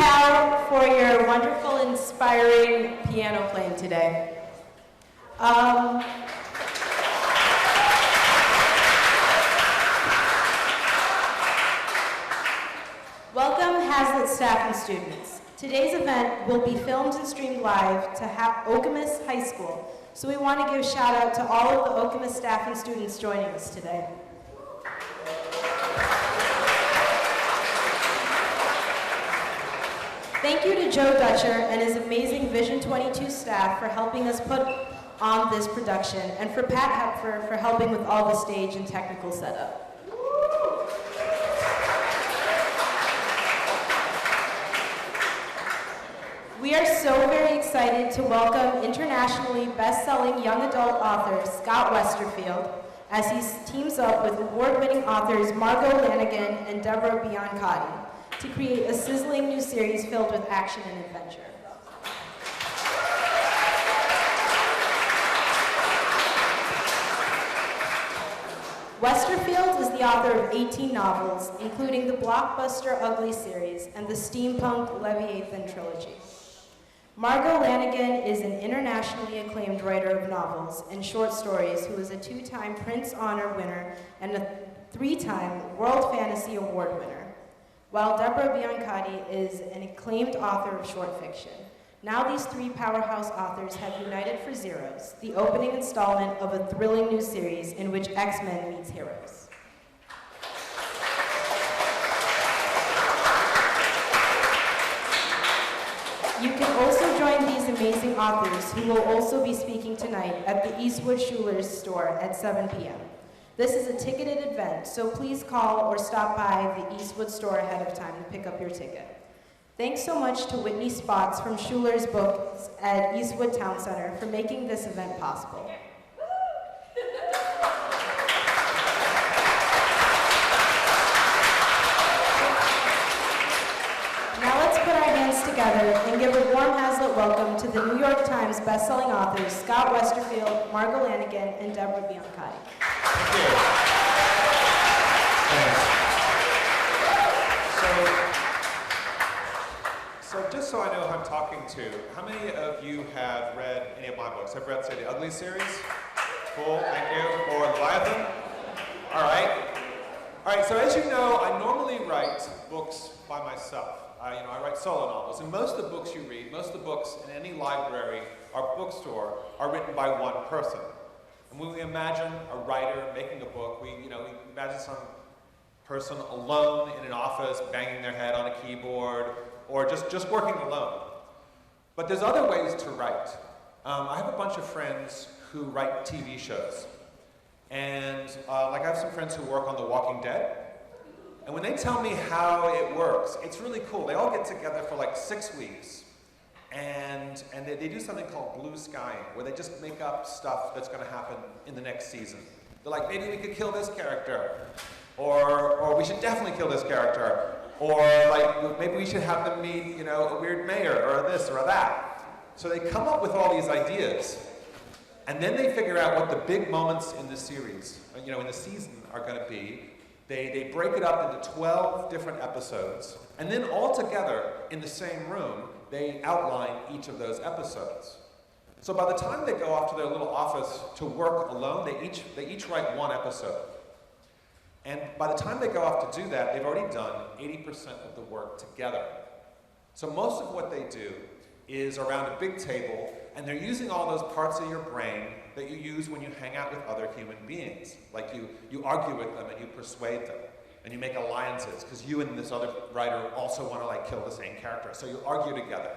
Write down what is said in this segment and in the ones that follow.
Cal, for your wonderful, inspiring piano playing today. Welcome, Hazlitt staff and students. Today's event will be filmed and streamed live to Okemos High School, so we want to give a shout out to all of the Okemos staff and students joining us today. Thank you to Joe Dutcher and his amazing Vision 22 staff for helping us put on this production, and for Pat Hepfer for helping with all the stage and technical setup. We are so very excited to welcome internationally best-selling young adult author Scott Westerfield as he teams up with award-winning authors Margot Lanigan and Deborah Biancotti to create a sizzling new series filled with action and adventure. Westerfield is the author of 18 novels, including the blockbuster Ugly series and the steampunk Leviathan trilogy. Margot Lanigan is an internationally acclaimed writer of novels and short stories who is a 2-time Printz Honor winner and a 3-time World Fantasy Award winner, while Deborah Biancotti is an acclaimed author of short fiction. Now these 3 powerhouse authors have united for Zeros, the opening installment of a thrilling new series in which X-Men meets heroes. You can also join these amazing authors who will also be speaking tonight at the Eastwood Schuler's store at 7 p.m. This is a ticketed event, so please call or stop by the Eastwood store ahead of time to pick up your ticket. Thanks so much to Whitney Spots from Schuler's Books at Eastwood Town Center for making this event possible. Now let's put our hands together and give a warm Hazlitt welcome to the New York Times bestselling authors Scott Westerfield, Margot Lanigan, and Deborah Biancotti. Thank you. So just so I know who I'm talking to, how many of you have read any of my books? I've read, say, the Ugly series. Cool, thank you. Or Leviathan. All right, so as you know, I normally write books by myself. I write solo novels, and most of the books you read, most of the books in any library or bookstore are written by one person. And when we imagine a writer making a book, we imagine some person alone in an office, banging their head on a keyboard, or just working alone. But there's other ways to write. I have a bunch of friends who write TV shows. And I have some friends who work on The Walking Dead. And when they tell me how it works, it's really cool. They all get together for like 6 weeks, and they do something called blue skying, where they just make up stuff that's going to happen in the next season. They're like, maybe we could kill this character, or we should definitely kill this character, or like maybe we should have them meet, a weird mayor, or this or that. So they come up with all these ideas, and then they figure out what the big moments in the series, in the season are going to be. They break it up into 12 different episodes, and then all together in the same room, they outline each of those episodes. So by the time they go off to their little office to work alone, they each write one episode. And by the time they go off to do that, they've already done 80% of the work together. So most of what they do is around a big table, and they're using all those parts of your brain that you use when you hang out with other human beings. Like you argue with them and you persuade them, and you make alliances, because you and this other writer also want to kill the same character. So you argue together.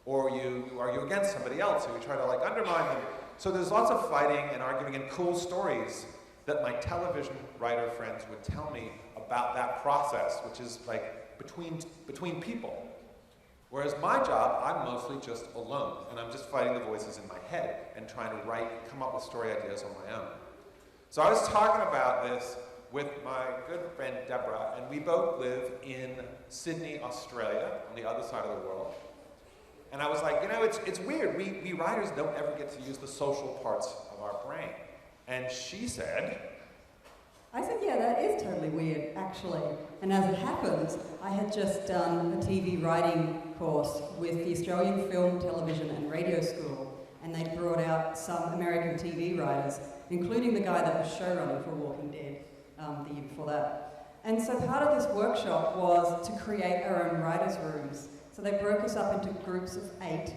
Or you argue against somebody else, or you try to undermine them. So there's lots of fighting and arguing and cool stories that my television writer friends would tell me about that process, which is between people. Whereas my job, I'm mostly just alone, and I'm just fighting the voices in my head and trying to come up with story ideas on my own. So I was talking about this with my good friend Deborah, and we both live in Sydney, Australia, on the other side of the world. And I was like, it's weird. We writers don't ever get to use the social parts of our brain. And she said, I said, yeah, that is totally weird, actually. And as it happens, I had just done a TV writing course with the Australian Film, Television and Radio School, and they brought out some American TV writers, including the guy that was showrunning for Walking Dead the year before that. And so part of this workshop was to create our own writers' rooms. So they broke us up into groups of 8,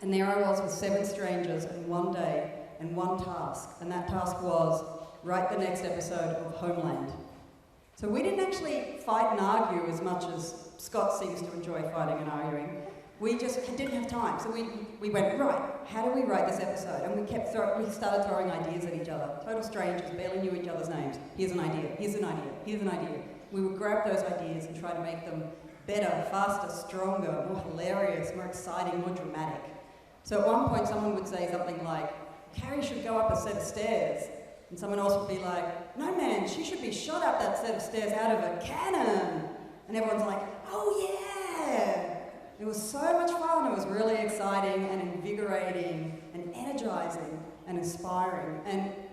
and there I was with 7 strangers in one day and one task, and that task was write the next episode of Homeland. So we didn't actually fight and argue as much as Scott seems to enjoy fighting and arguing. We just didn't have time. So we went, right, how do we write this episode? And we started throwing ideas at each other. Total strangers, barely knew each other's names. Here's an idea, here's an idea, here's an idea. We would grab those ideas and try to make them better, faster, stronger, more hilarious, more exciting, more dramatic. So at one point someone would say something like, Carrie should go up a set of stairs. And someone else would be like, no man, she should be shot up that set of stairs out of a cannon. And everyone's like, oh yeah! It was so much fun, it was really exciting and invigorating and energizing and inspiring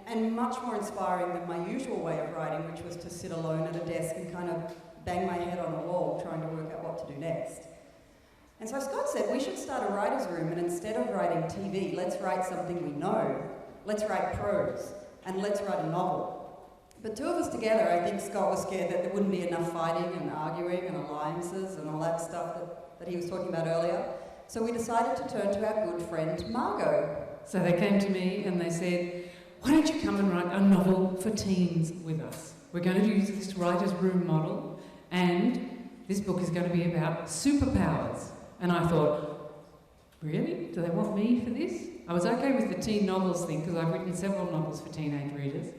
and much more inspiring than my usual way of writing, which was to sit alone at a desk and kind of bang my head on the wall trying to work out what to do next. And so Scott said, we should start a writer's room, and instead of writing TV, let's write something we know. Let's write prose. And let's write a novel. But 2 of us together, I think Scott was scared that there wouldn't be enough fighting and arguing and alliances and all that stuff that he was talking about earlier. So we decided to turn to our good friend Margot. So they came to me and they said, why don't you come and write a novel for teens with us? We're going to use this writer's room model, and this book is going to be about superpowers. And I thought, really? Do they want me for this? I was okay with the teen novels thing because I've written several novels for teenage readers.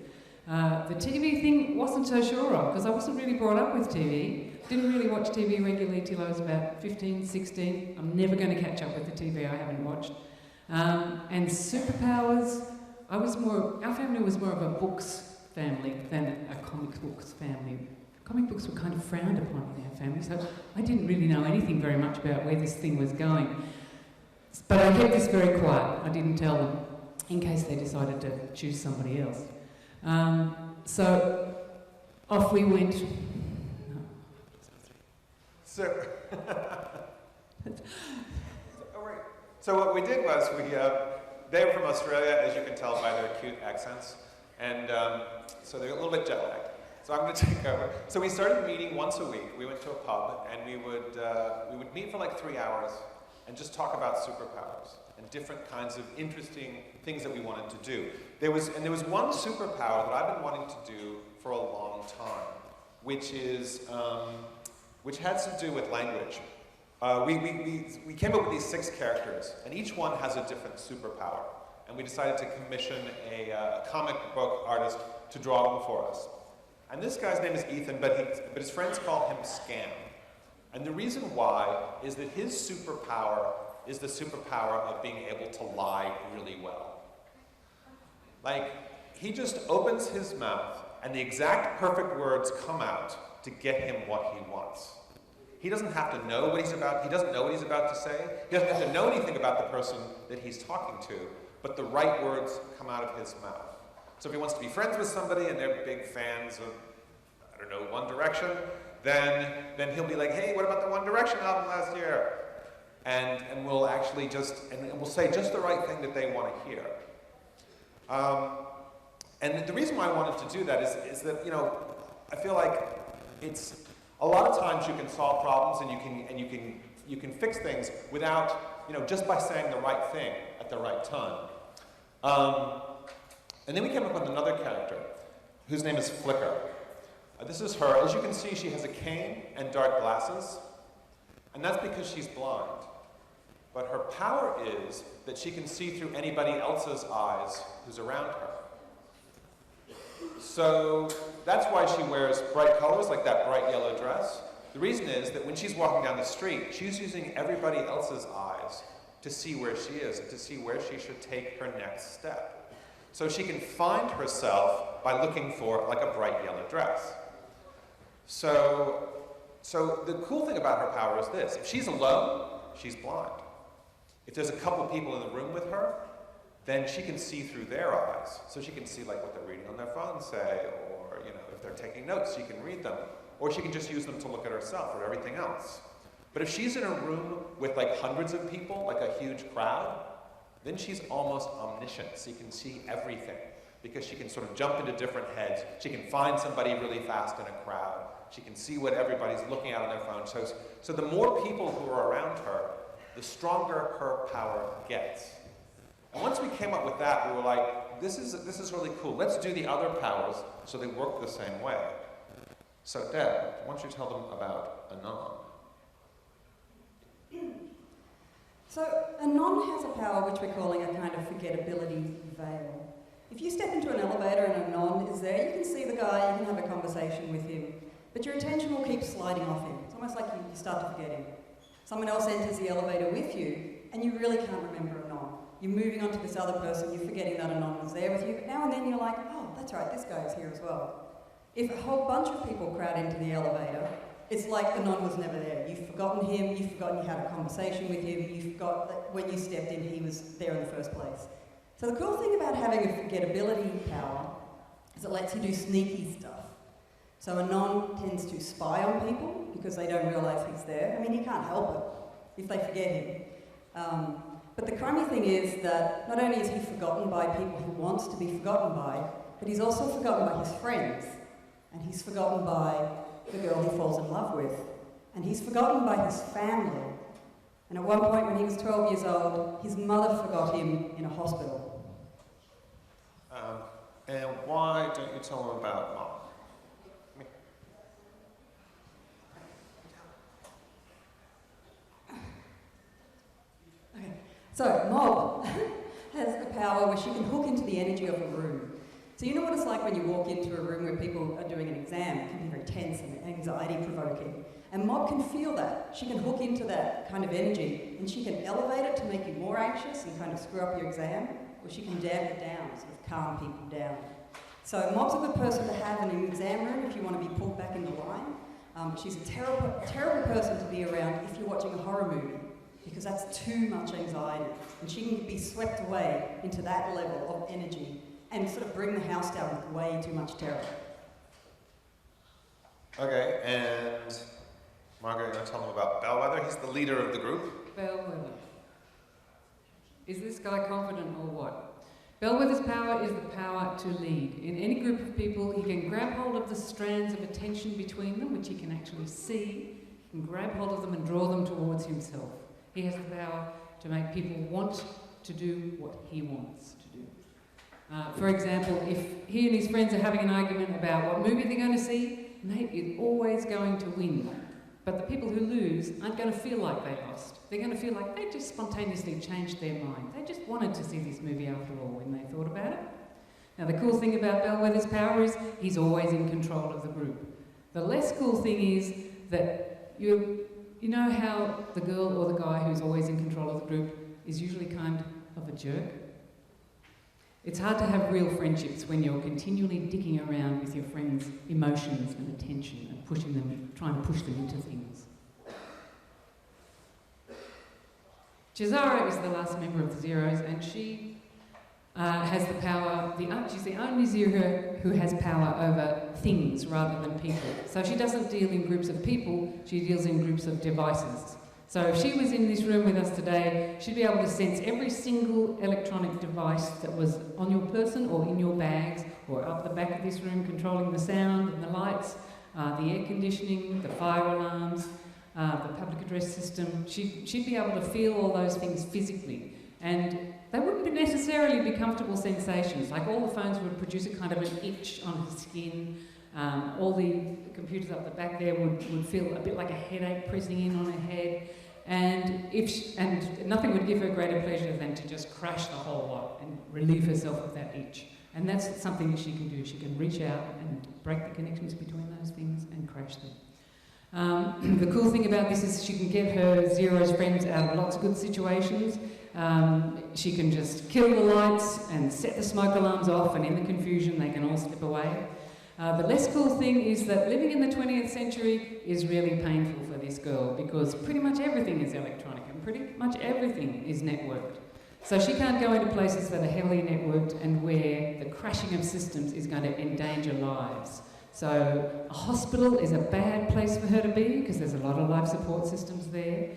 The TV thing wasn't so sure of because I wasn't really brought up with TV. Didn't really watch TV regularly till I was about 15, 16. I'm never going to catch up with the TV I haven't watched. And superpowers, our family was more of a books family than a comic books family. Comic books were kind of frowned upon in our family, so I didn't really know anything very much about where this thing was going. But I kept this very quiet. I didn't tell them in case they decided to choose somebody else. So off we went. So what we did was they were from Australia, as you can tell by their cute accents, and so they're a little bit jet lagged. So I'm going to take over. So we started meeting once a week. We went to a pub, and we would meet for like 3 hours and just talk about superpowers and different kinds of interesting things that we wanted to do. There was one superpower that I've been wanting to do for a long time, which has to do with language. We came up with these 6 characters, and each one has a different superpower. And we decided to commission a comic book artist to draw them for us. And this guy's name is Ethan, but his friends call him Scam. And the reason why is that his superpower is the superpower of being able to lie really well. Like, he just opens his mouth, and the exact perfect words come out to get him what he wants. He doesn't have to know what he's about. He doesn't know what he's about to say. He doesn't have to know anything about the person that he's talking to, but the right words come out of his mouth. So if he wants to be friends with somebody and they're big fans of, I don't know, One Direction, then he'll be like, hey, what about the One Direction album last year? And we'll actually and we'll say just the right thing that they want to hear. And the reason why I wanted to do that is that, you know, I feel like it's a lot of times you can solve problems and you can fix things without, you know, just by saying the right thing at the right time. And then we came up with another character whose name is Flicker. This is her. As you can see, she has a cane and dark glasses, and that's because she's blind. But her power is that she can see through anybody else's eyes who's around her. So that's why she wears bright colors like that bright yellow dress. The reason is that when she's walking down the street, she's using everybody else's eyes to see where she is and to see where she should take her next step. So she can find herself by looking for like a bright yellow dress. So the cool thing about her power is this. If she's alone, she's blind. If there's a couple people in the room with her, then she can see through their eyes. So she can see like what they're reading on their phone, say, or if they're taking notes, she can read them. Or she can just use them to look at herself or everything else. But if she's in a room with like hundreds of people, like a huge crowd, then she's almost omniscient. She can see everything because she can sort of jump into different heads. She can find somebody really fast in a crowd. She can see what everybody's looking at on their phone. So the more people who are around her, the stronger her power gets. And once we came up with that, we were like, this is really cool. Let's do the other powers so they work the same way. So Deb, why don't you tell them about Anon? So Anon has a power which we're calling a kind of forgettability veil. If you step into an elevator and Anon is there, you can see the guy, you can have a conversation with him, but your attention will keep sliding off him. It's almost like you start to forget him. Someone else enters the elevator with you, and you really can't remember Anon. You're moving on to this other person, you're forgetting that Anon was there with you, but now and then you're like, oh, that's right, this guy is here as well. If a whole bunch of people crowd into the elevator, it's like Anon was never there. You've forgotten him, you've forgotten you had a conversation with him, you forgot that when you stepped in, he was there in the first place. So the cool thing about having a forgettability power is it lets you do sneaky stuff. So Anon tends to spy on people because they don't realise he's there. I mean, he can't help it if they forget him. But the crummy thing is that not only is he forgotten by people he wants to be forgotten by, but he's also forgotten by his friends. And he's forgotten by the girl he falls in love with. And he's forgotten by his family. And at one point when he was 12 years old, his mother forgot him in a hospital. And why don't you tell them about Mom? Okay. So, Mob has the power where she can hook into the energy of a room. So you know what it's like when you walk into a room where people are doing an exam. It can be very tense and anxiety-provoking. And Mob can feel that. She can hook into that kind of energy, and she can elevate it to make you more anxious and kind of screw up your exam, or she can damp it down, sort of calm people down. So Mob's a good person to have in an exam room if you want to be pulled back into line. She's a terrible person to be around if you're watching a horror movie, because that's too much anxiety. And she can be swept away into that level of energy and sort of bring the house down with way too much terror. Okay, and Margaret, you're going to tell them about Bellwether. He's the leader of the group. Bellwether. Is this guy confident or what? Bellwether's power is the power to lead. In any group of people, he can grab hold of the strands of attention between them, which he can actually see. He can grab hold of them and draw them towards himself. He has the power to make people want to do what he wants to do. For example, if he and his friends are having an argument about what movie they're going to see, Nate is always going to win. But the people who lose aren't going to feel like they lost. They're going to feel like they just spontaneously changed their mind. They just wanted to see this movie after all when they thought about it. Now the cool thing about Bellwether's power is he's always in control of the group. The less cool thing is that you know how the girl or the guy who's always in control of the group is usually kind of a jerk? It's hard to have real friendships when you're continually dicking around with your friends' emotions and attention and pushing them, trying to push them into things. Jazara is the last member of the Zeros, and she has the power, she's the only Zero who has power over things rather than people. So she doesn't deal in groups of people, she deals in groups of devices. So if she was in this room with us today, she'd be able to sense every single electronic device that was on your person or in your bags or up the back of this room, controlling the sound and the lights, the air conditioning, the fire alarms, the public address system. She'd be able to feel all those things physically. And they wouldn't necessarily be comfortable sensations. Like all the phones would produce a kind of an itch on her skin. All the computers up the back there would feel a bit like a headache pressing in on her head. And nothing would give her greater pleasure than to just crash the whole lot and relieve herself of that itch. And that's something that she can do. She can reach out and break the connections between those things and crash them. The cool thing about this is she can get her Zero's friends out of lots of good situations. She can just kill the lights and set the smoke alarms off, and in the confusion they can all slip away. The less cool thing is that living in the 20th century is really painful for this girl because pretty much everything is electronic and pretty much everything is networked. So she can't go into places that are heavily networked and where the crashing of systems is going to endanger lives. So a hospital is a bad place for her to be because there's a lot of life support systems there.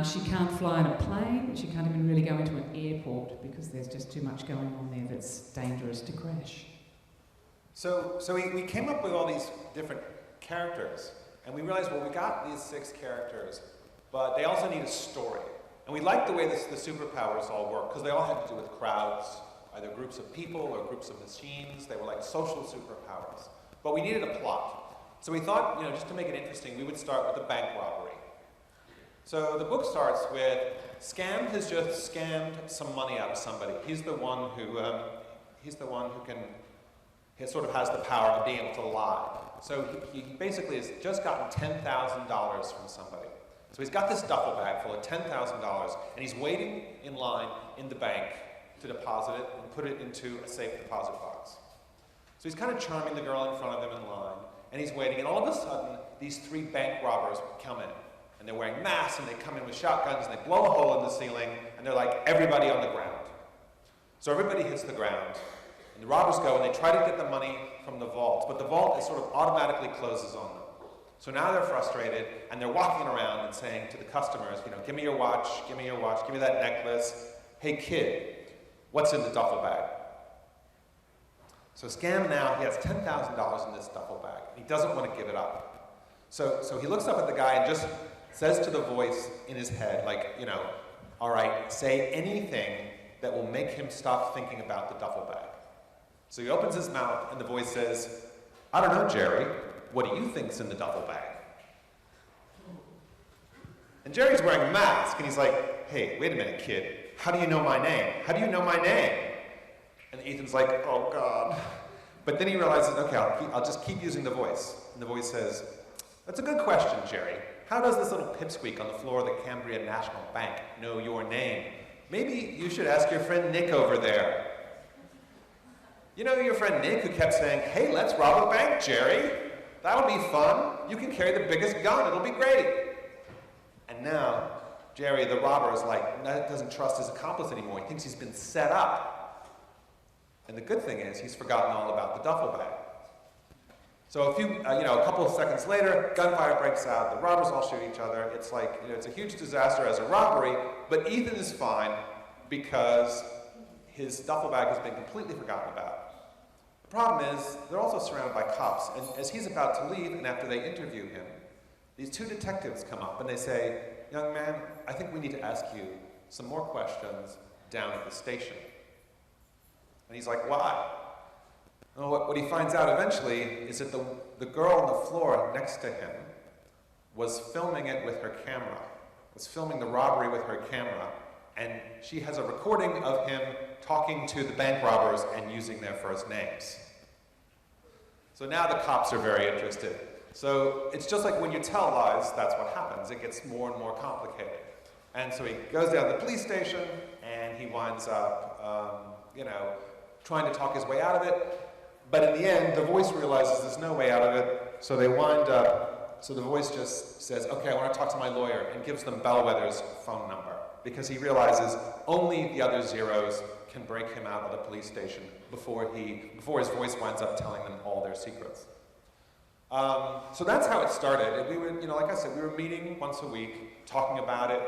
She can't fly on a plane. She can't even really go into an airport because there's just too much going on there that's dangerous to crash. So we came up with all these different characters, and we realized, well, we got these 6 characters, but they also need a story. And we liked the way the superpowers all work, because they all had to do with crowds, either groups of people or groups of machines. They were like social superpowers. But we needed a plot. So we thought, just to make it interesting, we would start with a bank robbery. So the book starts with, Scam has just scammed some money out of somebody. He's the one who sort of has the power of being able to lie. So he basically has just gotten $10,000 from somebody. So he's got this duffel bag full of $10,000, and he's waiting in line in the bank to deposit it and put it into a safe deposit box. So he's kind of charming the girl in front of him in line, and he's waiting, and all of a sudden, these 3 bank robbers come in. And they're wearing masks, and they come in with shotguns, and they blow a hole in the ceiling, and they're like, everybody on the ground. So everybody hits the ground, and the robbers go, and they try to get the money from the vault, but the vault sort of automatically closes on them. So now they're frustrated, and they're walking around and saying to the customers, give me your watch, give me your watch, give me that necklace. Hey kid, what's in the duffel bag? So Scam now, he has $10,000 in this duffel bag, and he doesn't want to give it up. So he looks up at the guy and just says to the voice in his head, all right, say anything that will make him stop thinking about the duffel bag. So he opens his mouth, and the voice says, I don't know, Jerry, what do you think's in the duffel bag? And Jerry's wearing a mask, and he's like, hey, wait a minute, kid. How do you know my name? How do you know my name? And Ethan's like, oh, God. But then he realizes, okay, I'll just keep using the voice. And the voice says, that's a good question, Jerry. How does this little pipsqueak on the floor of the Cambria National Bank know your name? Maybe you should ask your friend Nick over there. You know your friend Nick who kept saying, hey, let's rob a bank, Jerry. That'll be fun. You can carry the biggest gun. It'll be great. And now, Jerry, the robber, doesn't trust his accomplice anymore. He thinks he's been set up. And the good thing is, he's forgotten all about the duffel bag. So a couple of seconds later, gunfire breaks out. The robbers all shoot each other. It's it's a huge disaster as a robbery, but Ethan is fine because his duffel bag has been completely forgotten about. The problem is, they're also surrounded by cops, and as he's about to leave, and after they interview him, these 2 detectives come up and they say, young man, I think we need to ask you some more questions down at the station. And he's like, why? Well, what he finds out eventually is that the girl on the floor next to him was filming it with her camera, was filming the robbery with her camera, and she has a recording of him talking to the bank robbers and using their first names. So now the cops are very interested. So it's just like when you tell lies, that's what happens. It gets more and more complicated. And so he goes down to the police station, and he winds up, trying to talk his way out of it. But in the end, the voice realizes there's no way out of it, so they wind up, so the voice just says, okay, I want to talk to my lawyer, and gives them Bellwether's phone number, because he realizes only the other zeros can break him out of the police station before his voice winds up telling them all their secrets. So that's how it started. And we were, like I said, we were meeting once a week, talking about it.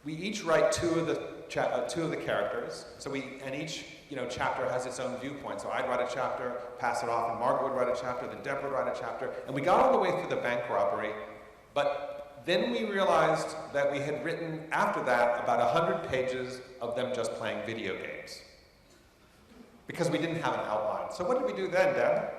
We each write 2 of the characters, and each chapter has its own viewpoint. So I'd write a chapter, pass it off, and Margaret would write a chapter, then Deborah would write a chapter, and we got all the way through the bank robbery, but then we realized that we had written, after that, about 100 pages of them just playing video games. Because we didn't have an outline. So what did we do then, Deb?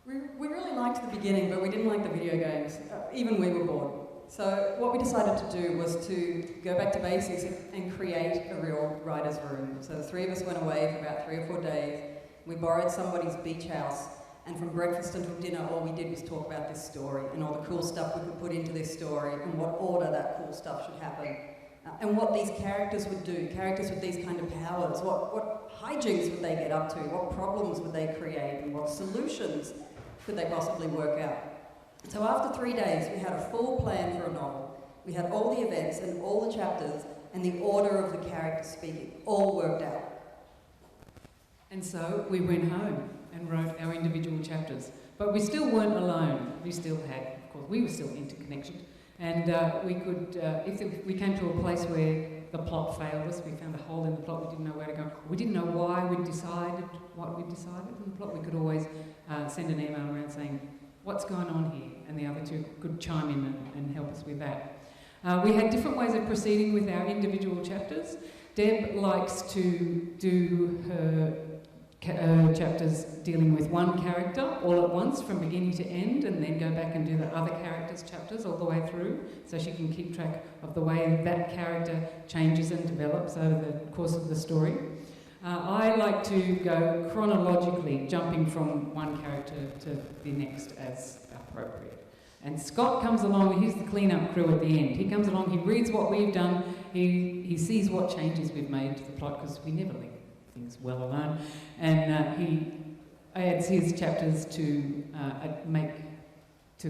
We really liked the beginning, but we didn't like the video games. Even we were bored. So what we decided to do was to go back to basics and create a real writer's room. So the 3 of us went away for about 3 or 4 days. We borrowed somebody's beach house, and from breakfast until dinner, all we did was talk about this story and all the cool stuff we could put into this story and what order that cool stuff should happen. And what these characters would do, characters with these kind of powers, what hijinks would they get up to, what problems would they create, and what solutions could they possibly work out. So after 3 days, we had a full plan for a novel. We had all the events and all the chapters, and the order of the characters speaking all worked out. And so we went home and wrote our individual chapters. But we still weren't alone. We still had, of course, we were still interconnected. And we could, if we came to a place where the plot failed us, we found a hole in the plot, we didn't know where to go. We didn't know why we'd decided what we'd decided in the plot. We could always send an email around saying, what's going on here? And the other two could chime in and help us with that. We had different ways of proceeding with our individual chapters. Deb likes to do her chapters dealing with one character all at once from beginning to end, and then go back and do the other characters' chapters all the way through, so she can keep track of the way that character changes and develops over the course of the story. I like to go chronologically, jumping from one character to the next as appropriate. And Scott comes along, he's the clean-up crew at the end. He comes along, he reads what we've done, he sees what changes we've made to the plot, because we never leave things well alone. And he adds his chapters to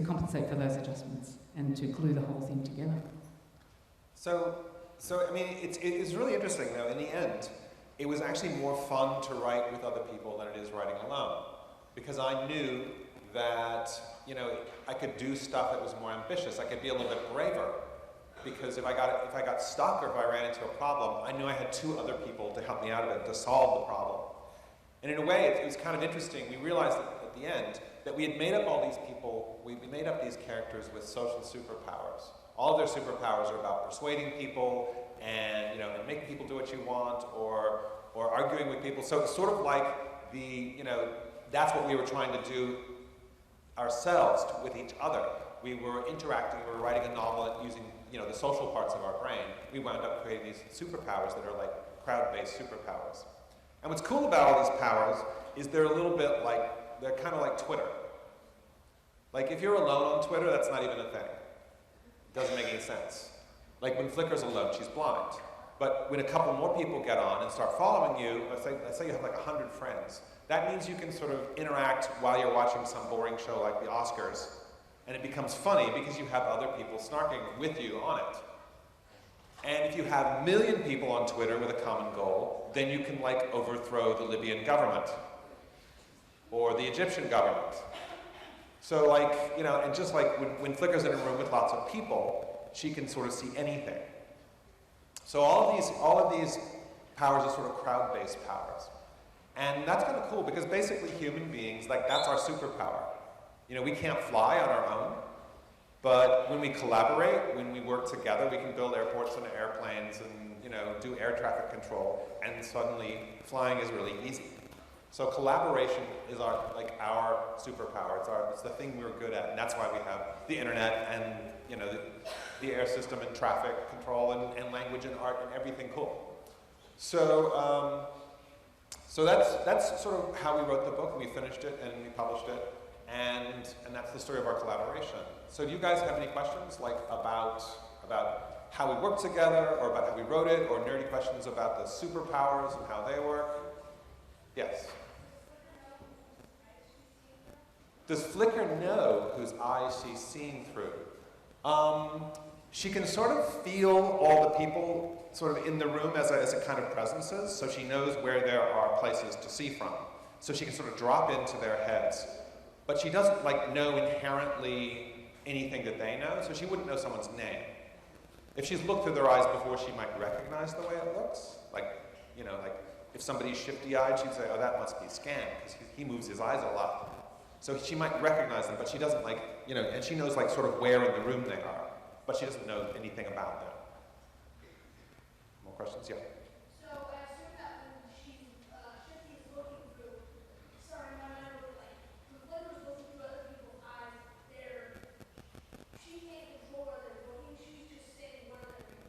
compensate for those adjustments and to glue the whole thing together. So I mean, it's really interesting though. In the end, it was actually more fun to write with other people than it is writing alone, because I knew that, you know, I could do stuff that was more ambitious. I could be a little bit braver, because if I got stuck or if I ran into a problem, I knew I had two other people to help me out of it, to solve the problem. And in a way, it was kind of interesting. We realized at the end that we had made up all these people, we made up these characters with social superpowers. All of their superpowers are about persuading people and, you know, and making people do what you want, or arguing with people. So it's sort of like that's what we were trying to do ourselves with each other. We were interacting, we were writing a novel using, you know, the social parts of our brain. We wound up creating these superpowers that are like crowd-based superpowers. And what's cool about all these powers is they're a little bit like, they're kind of like Twitter. Like if you're alone on Twitter, that's not even a thing. It doesn't make any sense. Like when Flickr's alone, she's blind. But when a couple more people get on and start following you, let's say you have like 100 friends, that means you can sort of interact while you're watching some boring show like the Oscars, and it becomes funny because you have other people snarking with you on it. And if you have 1 million people on Twitter with a common goal, then you can like overthrow the Libyan government or the Egyptian government. So like, you know, and just like when Flickr's in a room with lots of people, she can sort of see anything. So all of these powers are sort of crowd-based powers. And that's kind of cool because basically human beings, like that's our superpower. You know, we can't fly on our own, but when we collaborate, when we work together, we can build airports and airplanes and, you know, do air traffic control, and suddenly flying is really easy. So collaboration is our superpower. It's the thing we're good at, and that's why we have the internet and, you know, the air system and traffic control and language and art and everything cool. So that's sort of how we wrote the book, and we finished it and we published it, and that's the story of our collaboration. So do you guys have any questions like about how we worked together, or about how we wrote it, or nerdy questions about the superpowers and how they work? Yes. Does Flickr know whose eyes she's seeing through? She can sort of feel all the people sort of in the room as a kind of presences, so she knows where there are places to see from. So she can sort of drop into their heads. But she doesn't like know inherently anything that they know, so she wouldn't know someone's name. If she's looked through their eyes before, she might recognize the way it looks. Like, you know, like if somebody's shifty-eyed, she'd say, oh, that must be Scam, because he moves his eyes a lot. So she might recognize them, but she doesn't like, you know, and she knows like sort of where in the room they are, but she doesn't know anything about them. More questions? Yeah. So I assume that when Shifty is looking through, starting my memory, like when Flickr's looking through other people's eyes, she can't control where they're looking. She's just sitting where they're looking.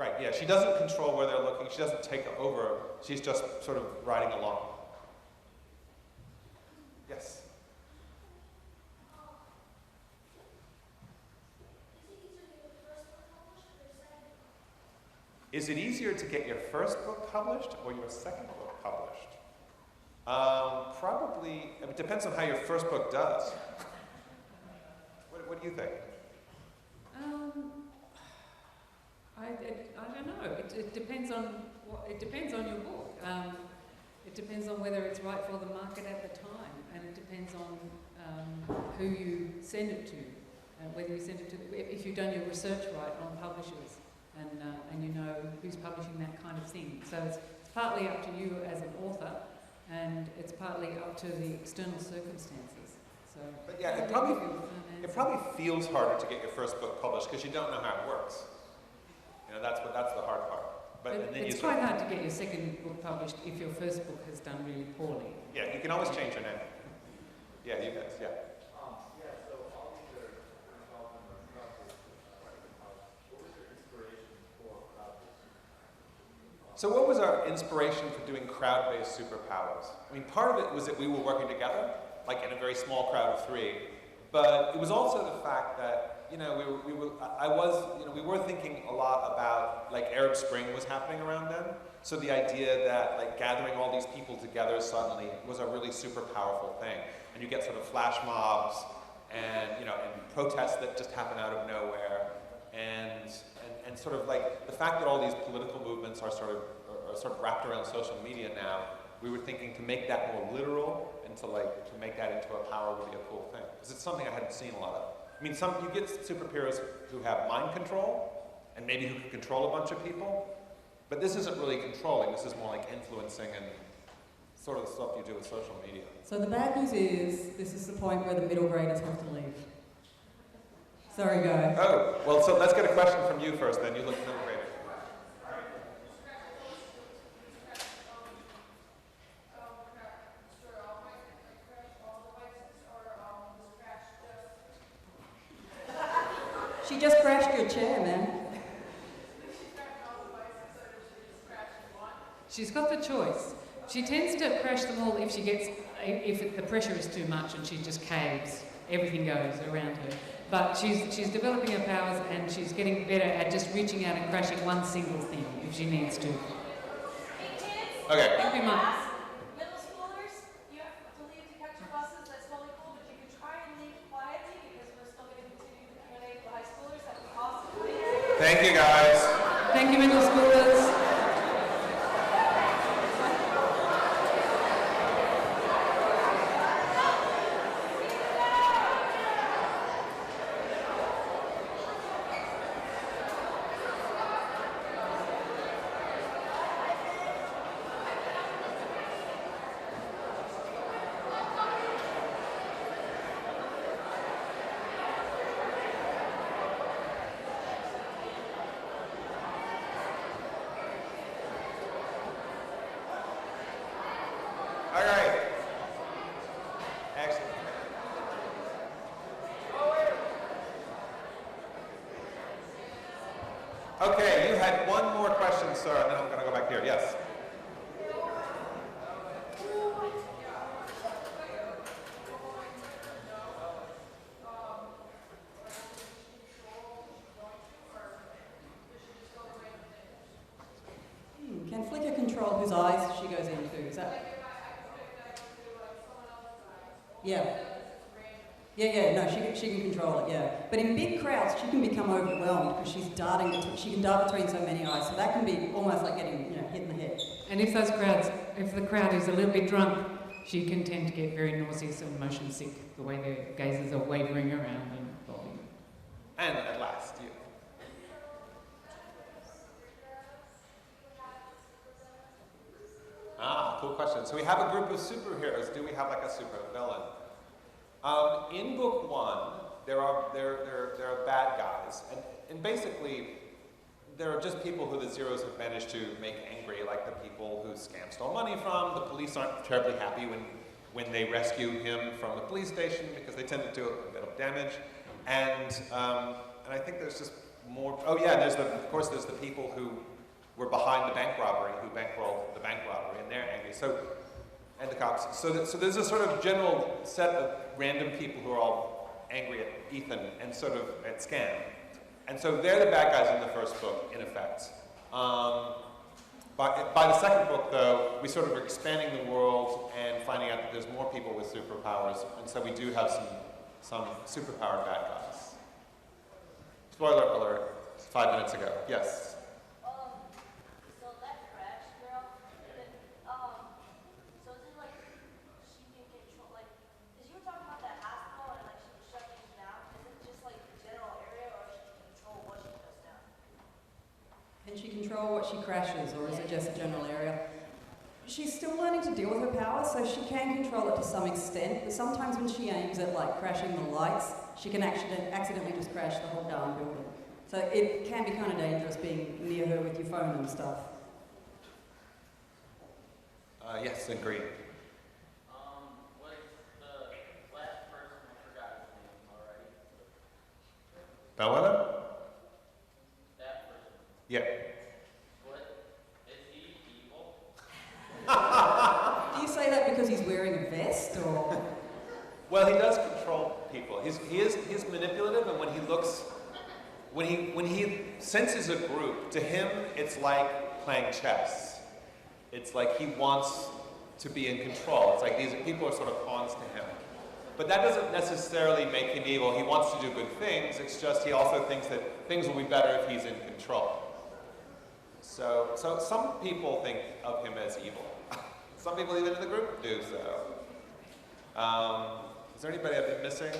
Right. Yeah. She doesn't control where they're looking. She doesn't take over. She's just sort of riding along. Yes. Is it easier to get your first book published or your second book published? Probably, it depends on how your first book does. What do you think? I don't know. It depends on your book. It depends on whether it's right for the market at the time, and it depends on who you send it to, and whether you send it to. If you've done your research right on publishers, and you know who's publishing that kind of thing. So it's partly up to you as an author, and it's partly up to the external circumstances. So, but yeah, it probably feels harder to get your first book published because you don't know how it works. You know, that's the hard part. But and then it's quite hard to get your second book published if your first book has done really poorly. Yeah, you can always change your name. Yeah, you guys, yeah. So all these are involved in the process of writing the house. What was your inspiration for crowd-based? So what was our inspiration for doing crowd-based superpowers? I mean, part of it was that we were working together, like in a very small crowd of 3, but it was also the fact that, you know, we were thinking a lot about, like, Arab Spring was happening around then, so the idea that, like, gathering all these people together suddenly was a really super powerful thing, and you get sort of flash mobs, and, you know, and protests that just happen out of nowhere, and sort of like the fact that all these political movements are sort of wrapped around social media now, we were thinking to make that more literal and to make that into a power would be a cool thing. Because it's something I hadn't seen a lot of. I mean, you get superheroes who have mind control and maybe who can control a bunch of people, but this isn't really controlling, this is more like influencing and sort of the stuff you do with social media. So the bad news is, this is the point where the middle graders have to leave. Sorry, guys. Oh, well, so let's get a question from you first, then. You look middle grader. She just crashed your chair, man. She's got the choice. She tends to crash them all if the pressure is too much and she just caves. Everything goes around her. But she's developing her powers and she's getting better at just reaching out and crashing one single thing if she needs to. Hey kids, Okay. I think we might. middle schoolers, you have to leave to catch your buses, that's totally cool, but you can try and leave quietly because we're still going to continue the Q&A for the high schoolers, that'd be awesome. Thank you, guys. Thank you, middle schoolers. All right. Excellent. Okay, you had one more question, sir, and then I'm going to go back here. Yes. Can Flickr control whose eyes she goes into? Is that? Yeah. No, she can control it, yeah. But in big crowds, she can become overwhelmed because she can dart between so many eyes, so that can be almost like getting, hit in the head. And if the crowd is a little bit drunk, she can tend to get very nauseous and motion sick, the way their gazes are wavering around and bobbing. And at last, you. Cool question. So we have a group of superheroes. Do we have like a super villain? In book 1, there are bad guys, and basically there are just people who the Zeros have managed to make angry, like the people who Scam stole money from. The police aren't terribly happy when they rescue him from the police station because they tend to do a bit of damage, and I think there's just more. Oh yeah, there's the people who were behind the bank robbery, who bankrolled the bank robbery, and they're angry. And the cops. So there's a sort of general set of random people who are all angry at Ethan and sort of at Scam. And so they're the bad guys in the first book, in effect. By the second book, though, we sort of are expanding the world and finding out that there's more people with superpowers, and so we do have some superpowered bad guys. Spoiler alert, 5 minutes ago. Yes? control what she crashes, or is it just a general area? She's still learning to deal with her power, so she can control it to some extent, but sometimes when she aims at like crashing the lights, she can accidentally just crash the whole darn building. So it can be kind of dangerous being near her with your phone and stuff. Yes, agree. Was the last person, I forgot his name already. Bellwether? That person. Yeah. What? Is he evil? Do you say that because he's wearing a vest, or...? Well, he does control people. He's manipulative, and when he senses a group, to him it's like playing chess. It's like he wants to be in control. It's like these people are sort of pawns to him. But that doesn't necessarily make him evil. He wants to do good things. It's just he also thinks that things will be better if he's in control. So some people think of him as evil. Some people even in the group do so. Is there anybody I've been missing?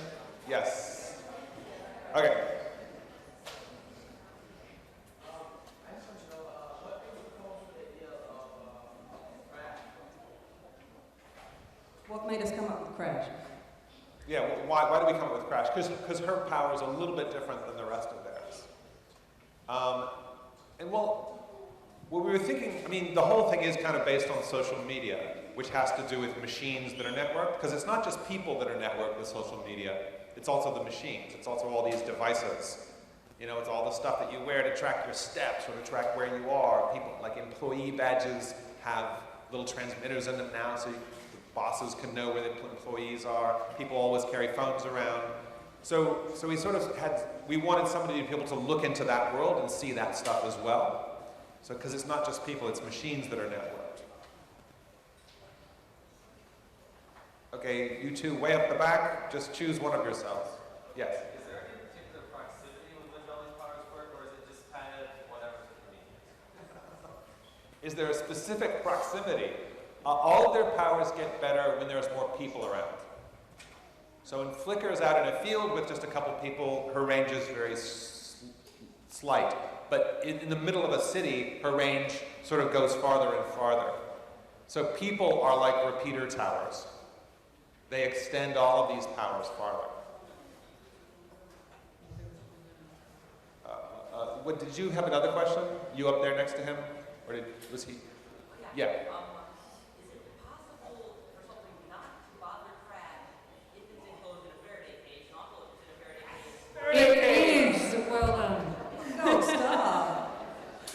Yes. Okay. What made us come up with Crash? Yeah, why do we come up with Crash? Because her power is a little bit different than the rest of theirs. What we were thinking, I mean, the whole thing is kind of based on social media, which has to do with machines that are networked, because it's not just people that are networked with social media, it's also the machines, it's also all these devices. You know, it's all the stuff that you wear to track your steps or to track where you are. People, like employee badges have little transmitters in them now, so the bosses can know where the employees are. People always carry phones around. So we sort of we wanted somebody to be able to look into that world and see that stuff as well. So, because it's not just people, it's machines that are networked. Okay, you two way up the back, just choose one of yourselves. Yes? Is there any particular proximity with which all these powers work, or is it just kind of whatever's convenient? Is there a specific proximity? All of their powers get better when there's more people around. So when Flicker's out in a field with just a couple people, her range is very slight. But in the middle of a city, her range sort of goes farther and farther. So people are like repeater towers. They extend all of these powers farther. Did you have another question? You up there next to him? Or was he? Yeah. Is it possible for something not to bother Crash if it's enclosed in a Faraday cage, not in a Faraday cage? It is! Well done. Gold star!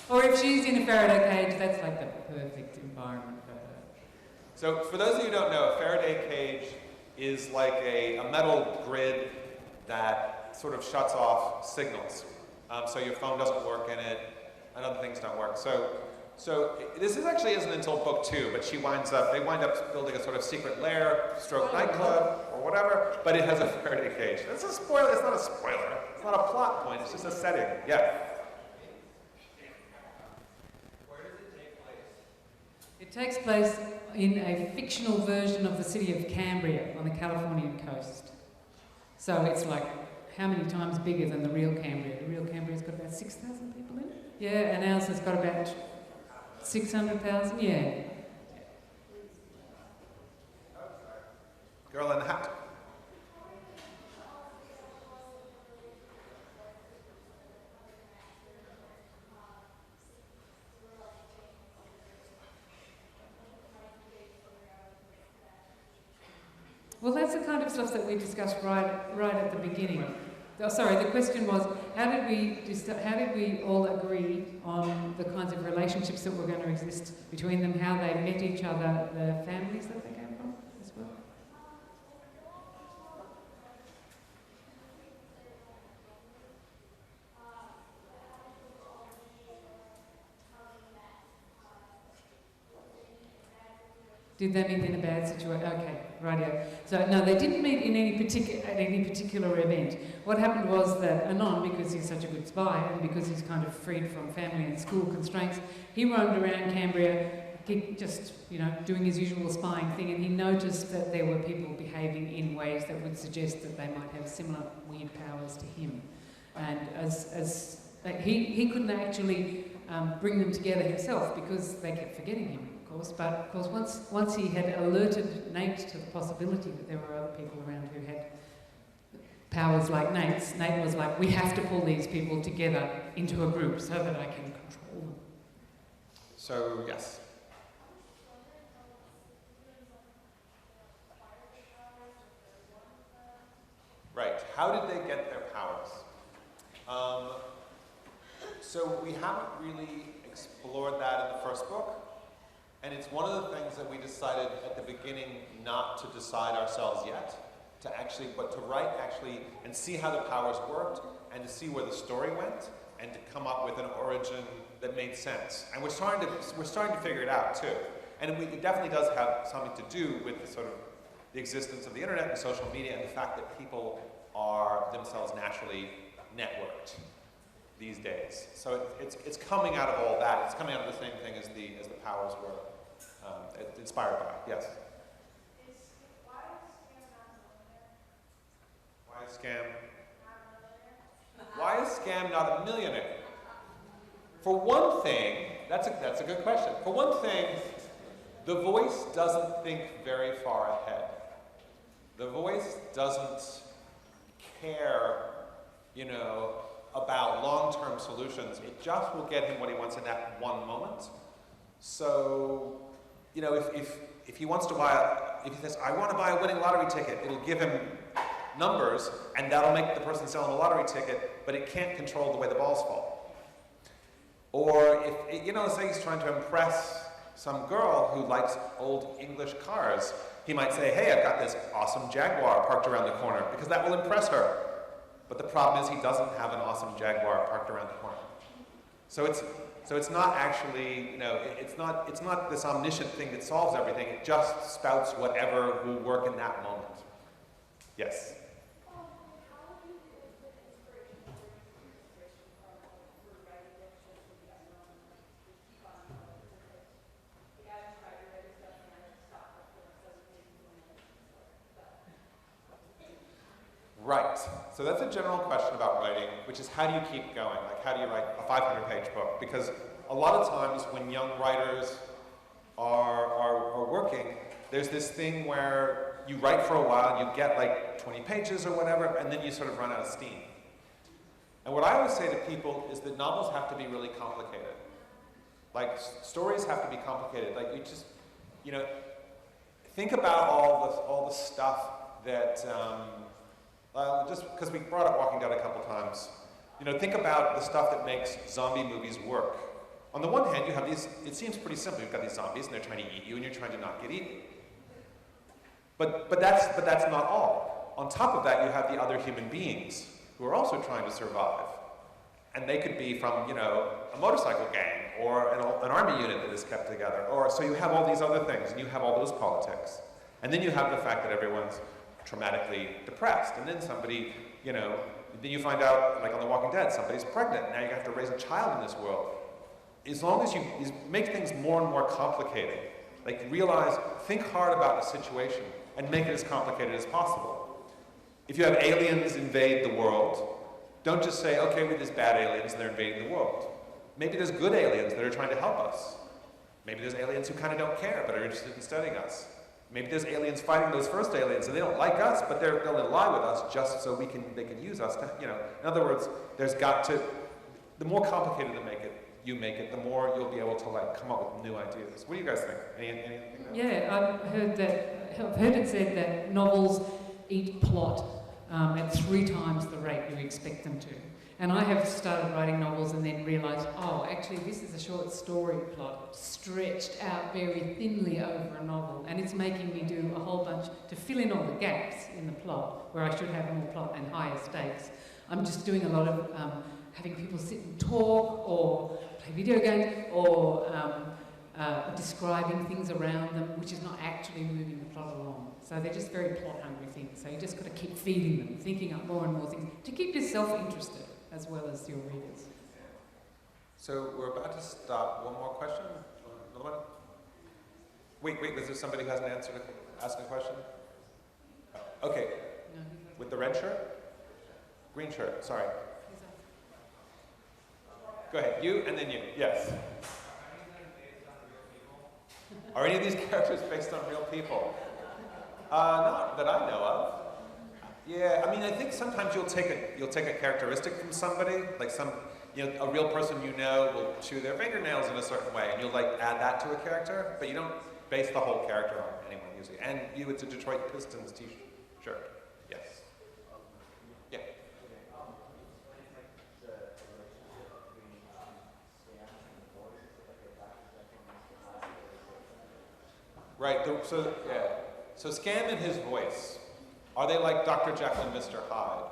Or if she's in a Faraday cage, that's like the perfect environment for her. So for those of you who don't know, a Faraday cage is like a metal grid that sort of shuts off signals. So your phone doesn't work in it, and other things don't work. So this actually isn't until book 2, but they wind up building a sort of secret lair, stroke nightclub, or whatever, but it has a Faraday cage. It's a spoiler, it's not a spoiler. It's not a plot point, it's just a setting. Yeah. Where does it take place? It takes place in a fictional version of the city of Cambria on the Californian coast. So it's like how many times bigger than the real Cambria? The real Cambria's got about 6,000 people in it. Yeah, and ours has got about 600,000, yeah. Girl in the hat. Well, that's the kind of stuff that we discussed right at the beginning. Oh, sorry, the question was, how did we all agree on the kinds of relationships that were going to exist between them, how they met each other, the families that they came from as well? Did they meet in a bad situation? Okay, rightio. So no, they didn't meet in at any particular event. What happened was that Anon, because he's such a good spy and because he's kind of freed from family and school constraints, he roamed around Cambria, just doing his usual spying thing, and he noticed that there were people behaving in ways that would suggest that they might have similar weird powers to him. And as he couldn't actually bring them together himself because they kept forgetting him, of course. But of course, once he had alerted Nate to the possibility that there were other people around who had powers like Nate's, Nate was like, we have to pull these people together into a group so that I can control them. So, yes. Right. How did they get their powers? So we haven't really explored that in the first book, and it's one of the things that we decided at the beginning not to decide ourselves yet, but to write actually and see how the powers worked, and to see where the story went, and to come up with an origin that made sense. And we're starting to figure it out too. And it definitely does have something to do with the sort of the existence of the internet and social media, and the fact that people are themselves naturally networked these days. So it's coming out of all that. It's coming out of the same thing as the powers were inspired by. Yes. Why is Scam not a millionaire? For one thing, that's a good question. For one thing, The Voice doesn't think very far ahead. The Voice doesn't care, about long-term solutions. It just will get him what he wants in that one moment. So, if he wants to if he says, I want to buy a winning lottery ticket, it'll give him numbers, and that'll make the person selling the lottery ticket, but it can't control the way the balls fall. Or if, let's say he's trying to impress some girl who likes old English cars, he might say, hey, I've got this awesome Jaguar parked around the corner, because that will impress her. But the problem is he doesn't have an awesome Jaguar parked around the corner. So it's not actually, it's not this omniscient thing that solves everything. It just spouts whatever will work in that moment. Yes? Right. So that's a general question about writing, which is how do you keep going? Like, how do you write a 500-page book? Because a lot of times when young writers are working, there's this thing where you write for a while, and you get like 20 pages or whatever, and then you sort of run out of steam. And what I always say to people is that novels have to be really complicated. Like, stories have to be complicated. Like, you just, think about all the stuff that, just because we brought up Walking Dead a couple times, think about the stuff that makes zombie movies work. On the one hand, you have these, it seems pretty simple. You've got these zombies and they're trying to eat you and you're trying to not get eaten. But that's not all. On top of that, you have the other human beings who are also trying to survive. And they could be from, a motorcycle gang or an army unit that is kept together. Or so you have all these other things and you have all those politics. And then you have the fact that everyone's traumatically depressed. And then somebody, then you find out, like on The Walking Dead, somebody's pregnant. Now you have to raise a child in this world. As long as you make things more and more complicated, like think hard about the situation and make it as complicated as possible. If you have aliens invade the world, don't just say, okay, we're these bad aliens and they're invading the world. Maybe there's good aliens that are trying to help us. Maybe there's aliens who kind of don't care but are interested in studying us. Maybe there's aliens fighting those first aliens and they don't like us, but they'll ally with us just so they can use us to, In other words, the more complicated you make it, the more you'll be able to come up with new ideas. What do you guys think? Anything else? Yeah, I've heard it said that novels eat plot at 3 times the rate you expect them to. And I have started writing novels and then realised, actually this is a short story plot stretched out very thinly over a novel, and it's making me do a whole bunch to fill in all the gaps in the plot where I should have more plot and higher stakes. I'm just doing a lot of having people sit and talk or play video games or describing things around them, which is not actually moving the plot along. So they're just very plot-hungry things. So you just got to keep feeding them, thinking up more and more things to keep yourself interested as well as your readers. So we're about to stop. One more question? Another one? Wait, was there somebody who hasn't asked a question? Oh, okay. No, with the red shirt? Green shirt, sorry. Go ahead, you and then you, yes. Are any of these characters based on real people? Not that I know of. Yeah, I mean, I think sometimes you'll take a characteristic from somebody, like a real person you know will chew their fingernails in a certain way, and you'll like add that to a character, but you don't base the whole character on anyone usually. And you, it's a Detroit Pistons t-shirt. Yes. Yeah. Right. So Scam and his voice, are they like Dr. Jekyll and Mr. Hyde?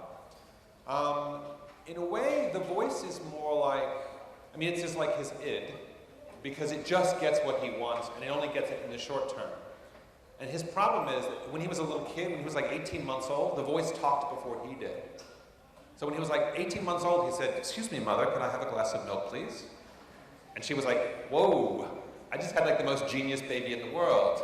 In a way, the voice is more like, I mean, it's just like his id, because it just gets what he wants, and it only gets it in the short term. And his problem is that when he was a little kid, when he was like 18 months old, the voice talked before he did. So when he was like 18 months old, he said, "Excuse me, mother, could I have a glass of milk, please?" And she was like, "Whoa, I just had like the most genius baby in the world."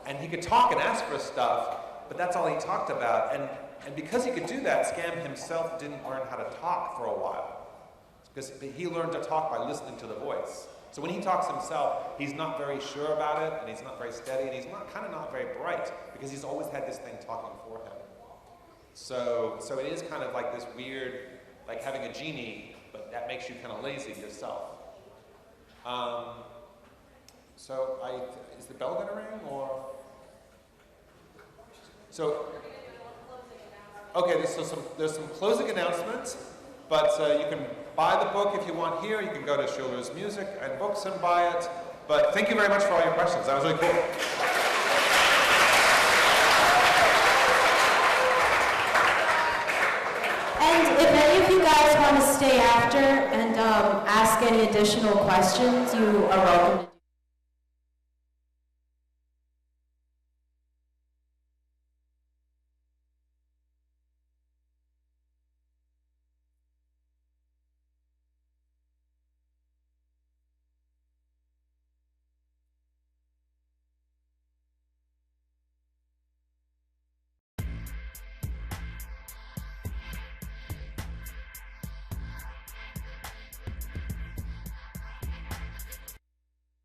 And he could talk and ask for stuff, but that's all he talked about. And because he could do that, Scam himself didn't learn how to talk for a while. Because he learned to talk by listening to the voice. So when he talks himself, he's not very sure about it, and he's not very steady, and he's kind of not very bright, because he's always had this thing talking for him. So it is kind of like this weird, like having a genie, but that makes you kind of lazy yourself. Is the bell gonna ring, or? So, okay, there's some closing announcements, but you can buy the book if you want here. You can go to Schiller's Music and Books and buy it. But thank you very much for all your questions. That was really cool. And if any of you guys want to stay after and ask any additional questions, you are welcome to do